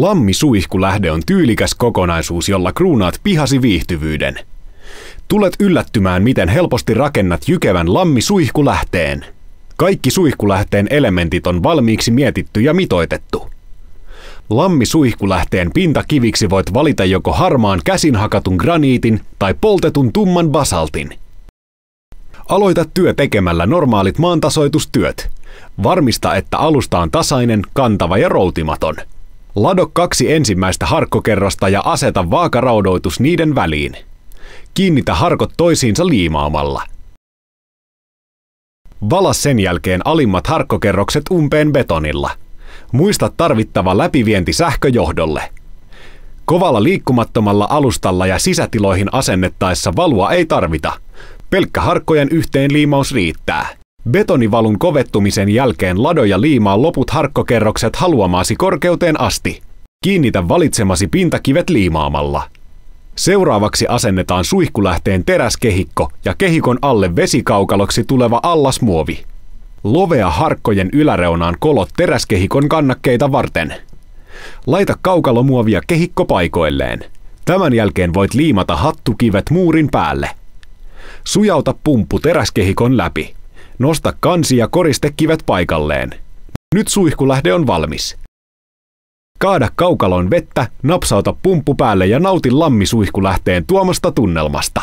Lammisuihkulähde on tyylikäs kokonaisuus, jolla kruunaat pihasi viihtyvyyden. Tulet yllättymään, miten helposti rakennat jykevän lammisuihkulähteen. Kaikki suihkulähteen elementit on valmiiksi mietitty ja mitoitettu. Lammisuihkulähteen pintakiviksi voit valita joko harmaan käsin hakatun graniitin tai poltetun tumman basaltin. Aloita työ tekemällä normaalit maantasoitustyöt. Varmista, että alusta on tasainen, kantava ja routimaton. Lado 2 ensimmäistä harkkokerrosta ja aseta vaakaraudoitus niiden väliin. Kiinnitä harkot toisiinsa liimaamalla. Vala sen jälkeen alimmat harkkokerrokset umpeen betonilla. Muista tarvittava läpivienti sähköjohdolle. Kovalla liikkumattomalla alustalla ja sisätiloihin asennettaessa valua ei tarvita. Pelkkä harkkojen yhteenliimaus riittää. Betonivalun kovettumisen jälkeen lado ja liimaa loput harkkokerrokset haluamaasi korkeuteen asti. Kiinnitä valitsemasi pintakivet liimaamalla. Seuraavaksi asennetaan suihkulähteen teräskehikko ja kehikon alle vesikaukaloksi tuleva allasmuovi. Lovea harkkojen yläreunaan kolot teräskehikon kannakkeita varten. Laita kaukalomuovia kehikko paikoilleen. Tämän jälkeen voit liimata hattukivet muurin päälle. Sujauta pumppu teräskehikon läpi. Nosta kansi- ja koristekivet paikalleen. Nyt suihkulähde on valmis. Kaada kaukaloon vettä, napsauta pumppu päälle ja nauti lammisuihkulähteen tuomasta tunnelmasta.